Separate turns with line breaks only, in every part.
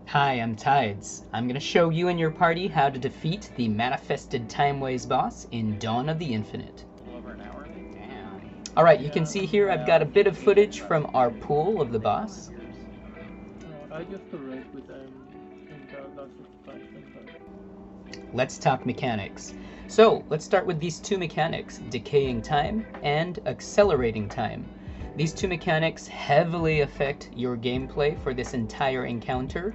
Hi, I'm Tides. I'm going to show you and your party how to defeat the manifested timeways boss in Dawn of the Infinite.
Over an hour? Damn.
Alright, you can see here I've got a bit of footage from our pool of the boss.
I used to race with them in the last expansion.
Let's talk mechanics. So, let's start with these two mechanics, decaying time and accelerating time. These two mechanics heavily affect your gameplay for this entire encounter,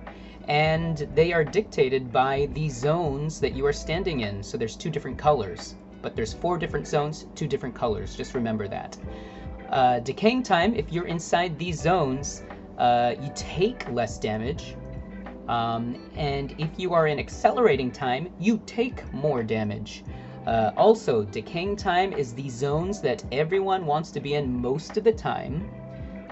and they are dictated by the zones that you are standing in. So there's two different colors, but there's 4 different zones, 2 different colors. Just remember that. Decaying time, if you're inside these zones, you take less damage. And if you are in accelerating time, you take more damage. Also, decaying time is the zones that everyone wants to be in most of the time,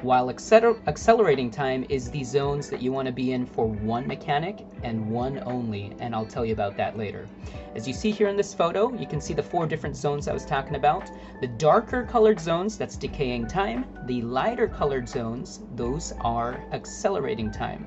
while accelerating time is the zones that you want to be in for one mechanic and one only, and I'll tell you about that later. As you see here in this photo, you can see the 4 different zones I was talking about. The darker colored zones, that's decaying time. The lighter colored zones, those are accelerating time.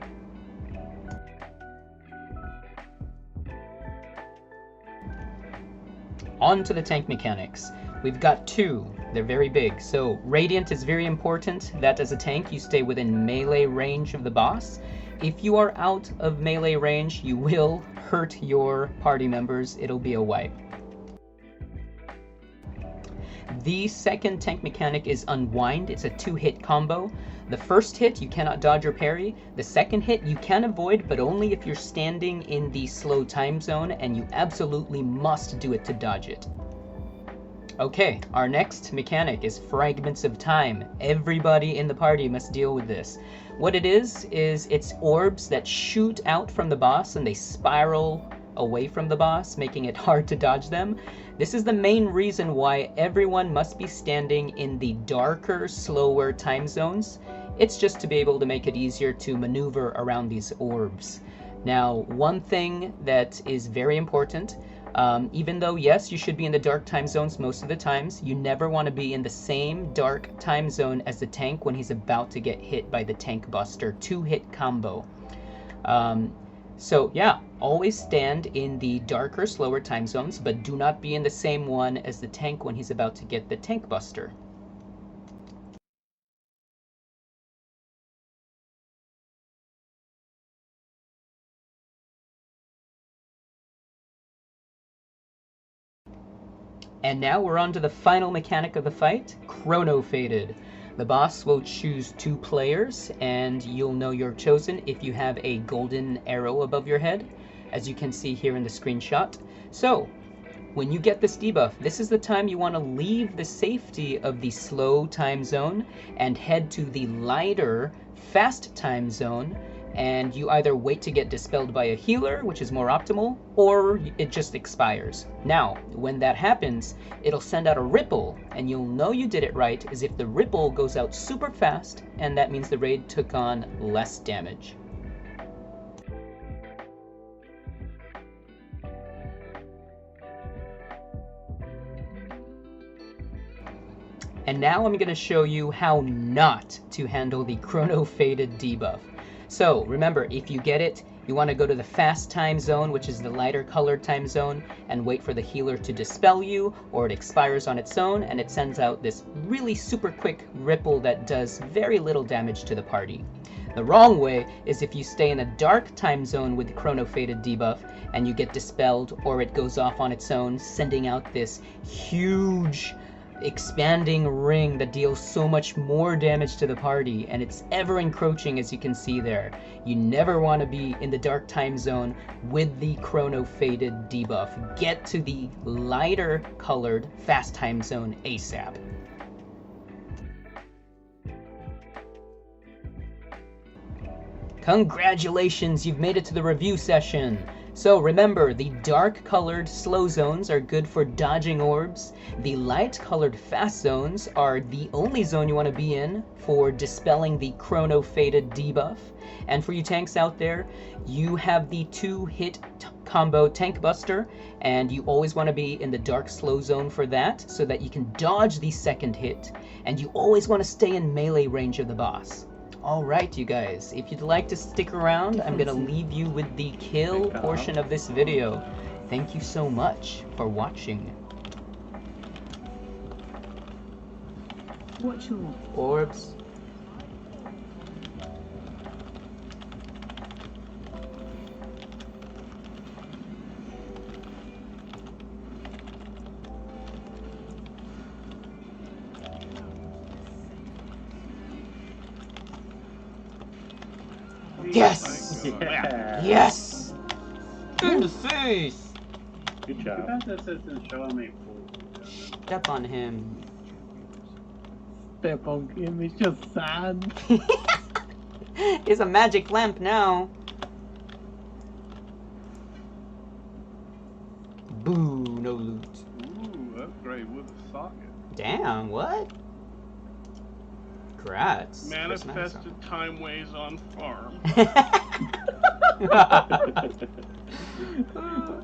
On to the tank mechanics. We've got 2. They're very big. So Radiant is very important that as a tank you stay within melee range of the boss. If you are out of melee range, you will hurt your party members. It'll be a wipe. The second tank mechanic is Unwind. It's a 2-hit combo. The first hit you cannot dodge or parry. The second hit you can avoid, but only if you're standing in the slow time zone, and you absolutely must do it to dodge it. Okay, our next mechanic is Fragments of Time. Everybody in the party must deal with this. What it is it's orbs that shoot out from the boss and they spiral away from the boss, making it hard to dodge them. This is the main reason why everyone must be standing in the darker, slower time zones. It's just to be able to make it easier to maneuver around these orbs. Now, one thing that is very important, even though, yes, you should be in the dark time zones most of the times, you never want to be in the same dark time zone as the tank when he's about to get hit by the Tank Buster 2-hit combo. So yeah, always stand in the darker, slower time zones, but do not be in the same one as the tank when he's about to get the Tank Buster. And now we're on to the final mechanic of the fight, Chrono Faded. The boss will choose 2 players, and you'll know you're chosen if you have a golden arrow above your head, as you can see here in the screenshot. So, when you get this debuff, this is the time you want to leave the safety of the slow time zone and head to the lighter, fast time zone, and you either wait to get dispelled by a healer, which is more optimal, or it just expires. Now, when that happens, it'll send out a ripple, and you'll know you did it right is if the ripple goes out super fast, and that means the raid took on less damage. And now I'm going to show you how not to handle the Chrono Faded debuff. So remember, if you get it, you want to go to the fast time zone, which is the lighter colored time zone, and wait for the healer to dispel you, or it expires on its own, and it sends out this really super quick ripple that does very little damage to the party. The wrong way is if you stay in a dark time zone with the Chrono Faded debuff, and you get dispelled, or it goes off on its own, sending out this huge expanding ring that deals so much more damage to the party, and it's ever encroaching, as you can see there. You never want to be in the dark time zone with the Chrono Faded debuff. Get to the lighter colored fast time zone ASAP. Congratulations, you've made it to the review session. So remember, the dark colored slow zones are good for dodging orbs. The light colored fast zones are the only zone you want to be in for dispelling the Chrono Faded debuff. And for you tanks out there, you have the 2-hit combo Tank Buster, and you always want to be in the dark slow zone for that so that you can dodge the second hit, and you always want to stay in melee range of the boss. Alright, you guys, if you'd like to stick around, I'm gonna leave you with the kill portion of this video. Thank you so much for watching.
Watch your
Orbs. Yes!
Yeah.
Yes! In the face!
Good
You
job.
got this isn't showing me.
Step on him.
Step on him, it's just sand.
It's a magic lamp now. Boo, no loot.
Ooh, upgrade with a socket.
Damn, what? Grats.
Manifested timeways on farm.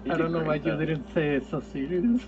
I don't know why you didn't say it so serious.